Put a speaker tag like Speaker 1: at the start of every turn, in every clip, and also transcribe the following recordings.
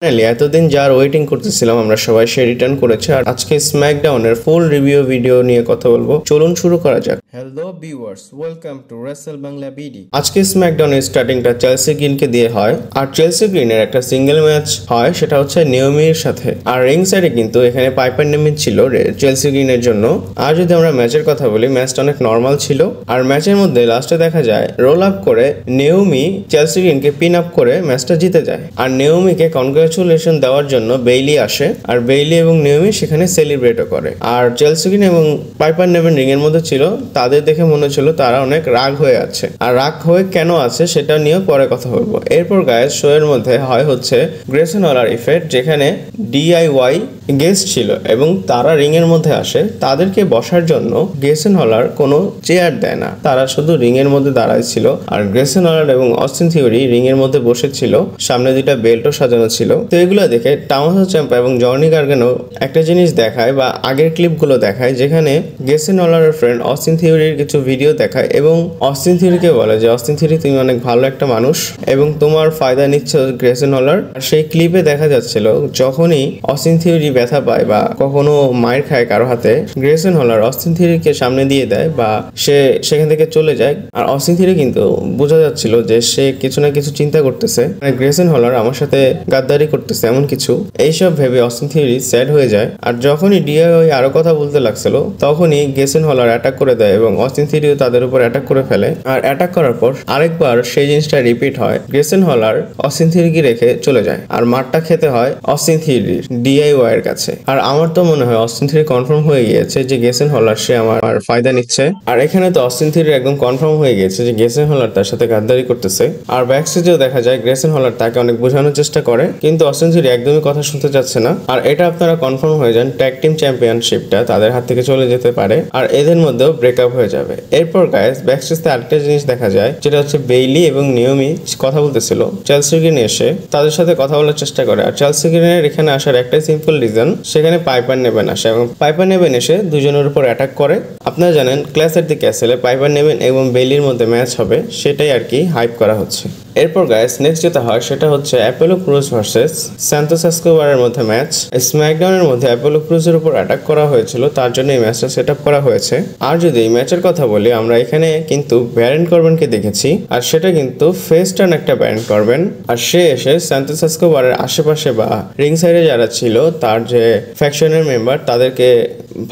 Speaker 1: Finally এতদিন যার waiting করতেছিলাম আমরা সবাই, সে রিটার্ন করেছে। আর আজকে স্ম্যাকডাউনের ফুল রিভিউ ভিডিও নিয়ে কথা বলবো। চলুন শুরু করা যাক। Hello viewers, welcome to Rachel Bangla BD. আজকে স্ম্যাকডাউনের স্টার্টিংটা চেলসি গ্রিনকে দিয়ে হয়। আর চেলসি গ্রিনের একটা সিঙ্গেল ম্যাচ হয়, সেটা হচ্ছে নেওমির সাথে। আর রিং সাইডে কিন্তু এখানে পাইপার নেমিন ছিল চেলসি গ্রিনের জন্য। আর যদি আমরা ম্যাচের কথা বলি, ম্যাচটা অনেক নর্মাল ছিল। আর ম্যাচের মধ্যে লাস্টে দেখা যায় রোল আপ করে নেওমি চেলসি গ্রিনকে পিন আপ করে ম্যাচটা জিতে যায়। আর নেওমিকে কনগ্রাচুলেশন দেওয়ার জন্য বেইলি আসে, আর বেইলি এবং নেওমি সেখানে সেলিব্রেটও করে। আর চেলসি গ্রিন এবং পাইপার নেভেন রিং এর মধ্যে ছিল, তাদের দেখে মনে হচ্ছিল তারা অনেক রাগ হয়ে আছে। আর রাগ হয়ে কেন আছে সেটা নিয়ে পরে কথা বলবো। এরপর গাইস, শো এর মধ্যে হচ্ছে গ্রেসন হলার ইফেক্ট, যেখানে ডিআইওয়াই গেস্ট ছিল এবং তারা রিং এর মধ্যে আসে। তাদেরকে বসার জন্য গ্রেসন হলার কোনো চেয়ার দেয় না, তারা শুধু রিং এর মধ্যে দাঁড়ায় ছিল। আর গ্রেসন হলার এবং অস্টিন থিওরি রিং এর মধ্যে বসেছিল, সামনে দুইটা বেল্টও সাজানো ছিল। তো এগুলো দেখে টমাসো চ্যাম্পা এবং জনি গার্গানো একটা জিনিস দেখায় বা আগের ক্লিপগুলো দেখায়, যেখানে গ্রেসন হলারের ফ্রেন্ড অস্টিন থিওরির কিছু ভিডিও দেখায় এবং অস্টিন থিওরিকে বলে যে অস্টিন থিওরি, তুমি অনেক ভালো একটা মানুষ এবং তোমার ফায়দা নিচ্ছ গ্রেসন হলার। আর সেই ক্লিপে দেখা যাচ্ছিল যখনই অস্টিন থিওরি ব্যথা পায় বা কখনো মায়ের খায় কারো হাতে, গ্রেসন হলার অস্টিন থিওরিকে সামনে দিয়ে দেয় বা সে সেখান থেকে চলে যায়। আর অস্টিন থিওরি কিন্তু বোঝা যাচ্ছিল যে সে কিছু না কিছু চিন্তা করতেছে, মানে গ্রেসন হলার আমার সাথে গাদ্দারি করতেছে এমন কিছু। এইসব ভেবে অস্টিন থিওরি স্যাড হয়ে যায়। আর যখনই ডিআইওয়াই আরো কথা বলতে লাগছিল, তখনই গ্রেসন হলার অ্যাটাক করে দেয় এবং অস্টিন থিওরিও তাদের উপর অ্যাটাক করে ফেলে। আর অ্যাটাক করার পর আরেকবার সেই জিনিসটা রিপিট হয়, গ্রেসন হলার অস্টিন থিওরিকে রেখে চলে যায়। আর মারটা খেতে হয় অস্টিন থিওরির ডিআইওয়াই এর কাছে। আর আমার তো মনে হয় অস্টিন থিওরি কনফার্ম হয়ে গিয়েছে যে গ্রেসন হলার সে আমার ফায়দা নিচ্ছে। আর এখানে তো অস্টিন থিওরি একদম কনফার্ম হয়ে গিয়েছে যে গ্রেসন হলার তার সাথে গাদ্দারি করতেছে। আর ব্যাক স্টেজেও দেখা যায় গ্রেসন হলার তাকে অনেক বোঝানোর চেষ্টা করে, কিন্তু অস্টিন থিওরি একদমই কথা শুনতে চাচ্ছে না। আর এটা আপনারা কনফার্ম হয়ে যান, ট্যাগ টিম চ্যাম্পিয়নশিপটা তাদের হাত থেকে চলে যেতে পারে আর এদের মধ্যেও ব্রেকআপ হয়ে যাবে। এরপর গাইস, ব্যাক স্টেজে আরেকটা জিনিস দেখা যায়, যেটা হচ্ছে বেইলি এবং নিয়মি কথা বলতেছিল। চেলসি গ্রিন এসে তাদের সাথে কথা বলার চেষ্টা করে। আর চেলসি গ্রিনের এখানে আসার একটাই সিম্পল রিজন, সেখানে পাইপার নেভেন আসে এবং পাইপার নেভেন এসে দুজনের উপর অ্যাটাক করে। আপনারা জানেন ক্ল্যাশ এট দি ক্যাসেলে পাইপার নেভেন এবং বেইলির মধ্যে ম্যাচ হবে, সেটাই আর কি হাইপ করা হচ্ছে। এরপর গাইস, নেক্সট যেটা হয় সেটা হচ্ছে অ্যাপোলো ক্রুজ ভার্সেস সান্তোস এসকোবারের মধ্যে ম্যাচ। স্ম্যাকডাউনের মধ্যে অ্যাপোলো ক্রুজের উপর অ্যাটাক করা হয়েছিল, তার জন্য এই ম্যাচটা সেট আপ করা হয়েছে। আর যদি এই ম্যাচের কথা বলি, আমরা এখানে কিন্তু ব্যারন করবেনকে দেখেছি, আর সেটা কিন্তু ফেস টার্ন একটা ব্যারন করবেন। আর সে এসে সান্তোস এসকোবারের আশেপাশে বা রিং সাইডে যারা ছিল তার যে ফ্যাকশনের মেম্বার, তাদেরকে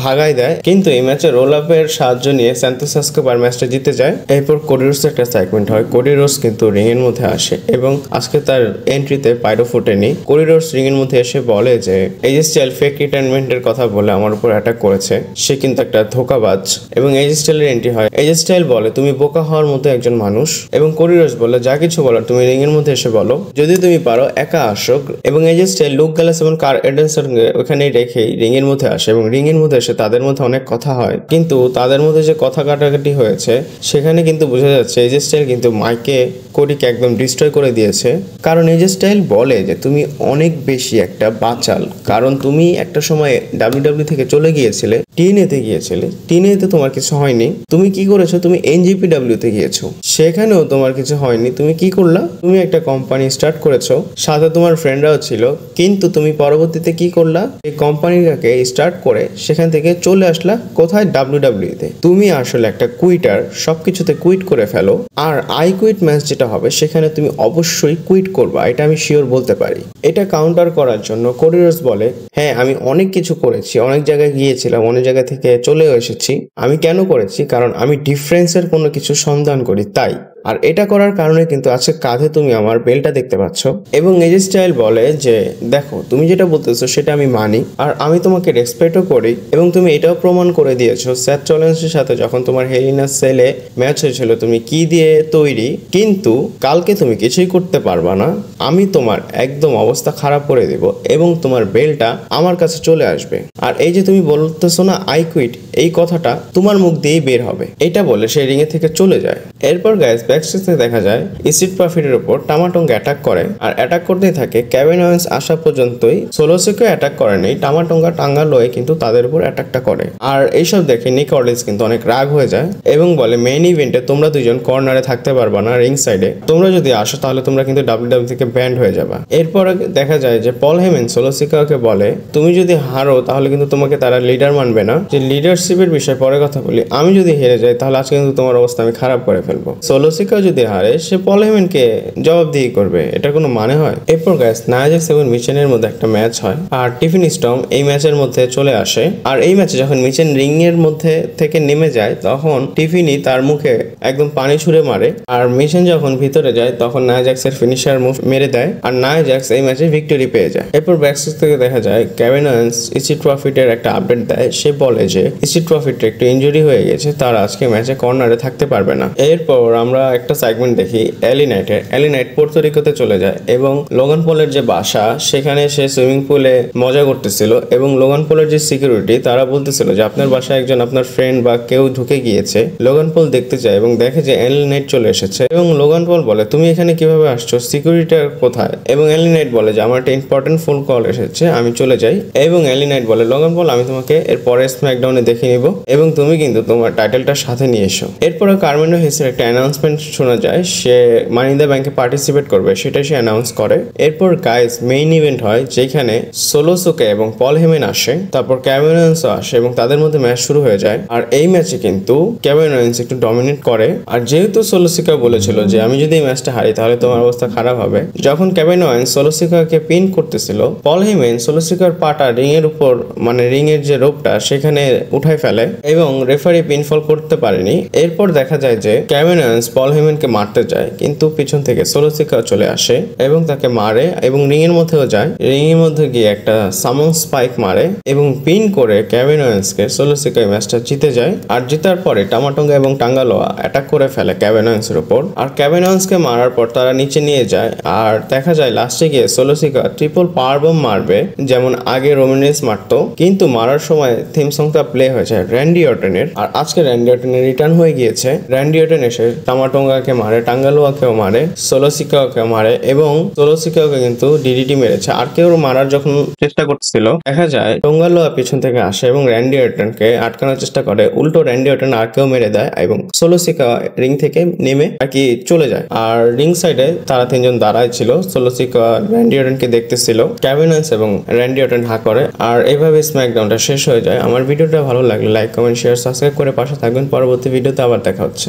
Speaker 1: ভাগাই দেয়। কিন্তু এই ম্যাচে রোল আপের সাহায্য নিয়ে সান্তোস এসকোবার ম্যাচটা জিতে যায়। এরপর কোডি রোডসের একটা সেগমেন্ট হয়, কোডি রোডস কিন্তু রিং এর মধ্যে আসে এবং আজকে তার এন্ট্রিতে পাইরো ফুটেনি। কোডি রোডস রিং এর মধ্যে এসে বলে যে এজি স্টাইল ফেক রিটায়ারমেন্টের কথা বলে আমার উপর অ্যাটাক করেছে, সে কিন্তু একটা ধোকাবাজ। এবং এজি স্টাইলের এন্ট্রি হয়, এজি স্টাইল বলে তুমি বোকা হওয়ার মতো একজন মানুষ, এবং কোডি রোডস বলে যা কিছু বলার তুমি রিং এর মধ্যে এসে বলো, যদি তুমি পারো একা আসো। এবং এজি স্টাইল লুক গ্যালাস এবং কার এডেনসনকে ওখানেই রেখেই রিং এর মধ্যে আসে এবং রিং এর মধ্যে এসে তাদের মধ্যে অনেক কথা হয়। কিন্তু তাদের মধ্যে যে কথা কাটাকাটি হয়েছে, সেখানে কিন্তু বোঝা যাচ্ছে এজি স্টাইল কিন্তু মাইকে কোডিকে একদম ডিস্ট্রয় করে দিয়েছে। কারণ এজি স্টাইল বলে যে তুমি অনেক বেশি একটা বাচাল, কারণ তুমি একটা সময় ডাব্লিউডাব্লিউ থেকে চলে গিয়েছিলে, টিএনএতে গিয়েছিলে, টিএনএতে তোমার কিছু হয়নি। তুমি কি করেছো, তুমি এনজিপিডাব্লিউ তে গিয়েছো, সেখানেও তোমার কিছু হয়নি। তুমি কি করলা, তুমি একটা কোম্পানি স্টার্ট করেছো, সাথে তোমার ফ্রেন্ডরাও ছিল, কিন্তু তুমি পরবর্তীতে কি করলা, এই কোম্পানিটাকে স্টার্ট করে সেখান থেকে চলে আসলা কোথায়, ডাব্লিউডাব্লিউ তে। তুমি আসলে একটা কুইটার, সবকিছুতে কুইট করে ফেলো। আর আই কুইট ম্যাচ যেটা হবে, সেখানে তুমি অবশ্যই কুইট করবা, এটা আমি শিওর বলতে পারি। এটা কাউন্টার করার জন্য কোডি রোডস বলে, হ্যাঁ আমি অনেক কিছু করেছি, অনেক জায়গায় গিয়েছিলাম, অনেক জায়গা থেকে চলেও এসেছি। আমি কেন করেছি, কারণ আমি ডিফারেন্সের কোনো কিছু সন্ধান করি, তাই। আর এটা করার কারণে কিন্তু আছে কাঁধে তুমি আমার বেলটা দেখতে পাচ্ছ। এবং এজি স্টাইল বলে যে দেখো, তুমি যেটা বলতেছো সেটা আমি মানি, আর আমি তোমাকে রেসপেক্টও করি, এবং তুমি এটাও প্রমাণ করে দিয়েছো সেথ রলিন্সের সাথে যখন তোমার হেল ইন আ সেলে ম্যাচ হয়েছিল, তুমি কি দিয়ে তৈরি। কিন্তু কালকে তুমি কিছুই করতে পারবা না, আমি তোমার একদম অবস্থা খারাপ করে দেব এবং তোমার বেলটা আমার কাছে চলে আসবে। আর এই যে তুমি বলতেছো না আই কুইট, এই কথাটা তোমার মুখ দিয়েই বের হবে। এটা বলে সে রিং এ থেকে চলে যায়। এরপর গাইস, ব্যাকস্টেজে দেখা যায় স্ট্রিট প্রফিটের উপর টামাটুঙ্গা অ্যাটাক করে আর অ্যাটাক করতেই থাকে। কেভিন ওয়েন্স আসা পর্যন্তই সোলো সিকাও অ্যাটাক করে নেই, টামাটুঙ্গা টাঙ্গালোয় কিন্তু তাদের উপর অ্যাটাকটা করে। আর এইসব দেখে নিক অর্ডিন্স কিন্তু অনেক রাগ হয়ে যায় এবং বলে মেইন ইভেন্টে তোমরা দুজন কর্নারে থাকতে পারবা না, রিং সাইডে তোমরা যদি আসো তাহলে তোমরা কিন্তু ডাব্লিউডাব্লিউ থেকে ব্যান্ড হয়ে যাবা। এরপরে দেখা যায় যে পল হেমেন সোলো সিকাওকে বলে তুমি যদি হারো তাহলে কিন্তু তোমাকে তারা লিডার মানবে না, যে লিডারশিপের বিষয়ে পরে কথা বলি, আমি যদি হেরে যাই তাহলে আজকে কিন্তু তোমার অবস্থা আমি খারাপ করে ফেলবো। সোলো সিকাও যদি হারে সে পল হেমেনকে জবাবদিহি করবে, এটার কোনো মানে হয়? এরপর গাইস নায়া জ্যাক্স এবং মিচেনের মধ্যে একটা ম্যাচ হয় আর টিফিনি স্টর্ম এই ম্যাচের মধ্যে চলে আসে। আর এই ম্যাচে যখন মিচেন রিং এর মধ্যে থেকে নেমে যায় তখন টিফিনি তার মুখে একদম পানি ছুঁড়ে মারে আর মিচেন যখন ভিতরে যায় তখন নায়া জ্যাক্সের ফিনিশার মুভ মেরে দেয় আর নায়া জ্যাক্স এই ম্যাচে ভিক্টরি পেয়ে যায়। এরপর ব্যাকস্টেজ থেকে দেখা যায় কেভিন ওয়েন্স স্ট্রিট প্রফিটের একটা আপডেট দেয়, সে বলে যে স্ট্রিট প্রফিটের একটু ইনজুরি হয়ে গেছে, তারা আজকে ম্যাচে কর্নারে থাকতে পারবে না। এরপর আমরা একটা সেগমেন্ট দেখি এলি নাইটের। এলি নাইট পোর্তোরিকোতে চলে যায় এবং লোগান পলের যে বাসা সেখানে সে সুইমিং পুলে মজা করতেছিল এবং লোগান পলের যে সিকিউরিটি তারা বলতেছিল যে আপনার বাসায় একজন আপনার ফ্রেন্ড বা কেউ ঢুকে গিয়েছে। লোগান পল দেখতে যায় এবং দেখে যে এলি নাইট চলে এসেছে এবং লোগান পল বলে তুমি এখানে কিভাবে আসছো, সিকিউরিটির কোথায়? এবং এলি নাইট বলে যে আমার একটা ইম্পর্টেন্ট ফোন কল এসেছে, আমি চলে যাই। এবং এলি নাইট বলে লোগান পল আমি তোমাকে এর পরে স্ম্যাকডাউনে দেখে নিব এবং তুমি কিন্তু তোমার টাইটেলটা সাথে নিয়ে এসো। এরপরে কার্মেনো হেসের একটা অ্যানাউন্সমেন্ট শোনা যায়, সে মানি ইন দ্য ব্যাংকে পার্টিসিপেট করবে, সেটাই সে অ্যানাউন্স করে। এরপর গাইস মেইন ইভেন্ট হয় যেখানে সোলো সিকাও এবং পল হেমেন আসে, তারপর কেভিন ওয়েন্সও আসে এবং তাদের মধ্যে ম্যাচ শুরু হয়ে যায়। আর এই ম্যাচে কিন্তু কেভিন ওয়েন্স একটু ডমিনেট করে আর যেহেতু সোলো সিকাও বলেছিল যে আমি যদি এই ম্যাচটা হারি তাহলে তোমার অবস্থা খারাপ হবে, যখন কেভিন ওয়েন্স সোলো সিকাওকে পিন করতেছিল পল হেমেন সোলো সিকাওর পাটা রিং এর উপর মানে রিং এর যে রোপটা সেখানে উঠাই ফেলে এবং রেফারি পিনফল করতে পারেনি। এরপর দেখা যায় যে কেভিন ওয়েন্স পল হেমেনকে মারতে যায় কিন্তু পিছন থেকে সোলো সিকাও চলে আসে এবং তাকে মারে এবং রিং এর মধ্যেও যায়। রিং এর মধ্যে গিয়ে একটা সামন স্পাইক মারে এবং পিন করে কেভিন ওয়েন্সকে সোলো সিকাও ম্যাচটা জিতে যায়। আর জেতার পরে টামাটুঙ্গা এবং টাঙ্গালোয়া অ্যাটাক করে ফেলে কেভিন ওয়েন্সের উপর আর কেভিন ওয়েন্সকে মারার পর তারা নিচে নিয়ে যায়। আর দেখা যায় লাস্টে গিয়ে সোলো সিকাও ট্রিপল পাওয়ার বম মারবে যেমন আগে রোমান রেইন্স মারতো, কিন্তু মারার সময় থিম সংটা প্লে হয়েছে র্যান্ডি অর্টনের। আর আজকে র্যান্ডি অর্টনের রিটার্ন হয়ে গিয়েছে। র্যান্ডি অর্টন এসে টামাটুঙ্গাকে মারে, টাঙ্গালোয়াকেও মারে, সোলো সিকাওকে মারে এবং সোলো সিকাওকে কিন্তু ডিডিটি মেরেছে। আর কেউ মারার যখন চেষ্টা করছিল দেখা যায় টাঙ্গালোয়া পিছন থেকে আসে এবং র্যান্ডি অর্টনকে আটকানোর চেষ্টা করে, উল্টো র্যান্ডি অর্টন আর কেউ মেরে দেয় এবং সোলো সিকাও রিং থেকে নেমে আর কি চলে যায়। আর রিং সাইডে তারা তিনজন দাঁড়ায় ছিল, সোলো সিকাও র্যান্ডি অর্টনকে দেখতেছিল, কেভিন ওয়েন্স এবং র্যান্ডি অর্টন হা করে। আর এইভাবে স্ম্যাকডাউনটা শেষ হয়ে যায়। আমার ভিডিওটা ভালো লাগলে লাইক কমেন্ট শেয়ার সাবস্ক্রাইব করে পাশে থাকবেন। পরবর্তী ভিডিওতে আবার দেখা হচ্ছে।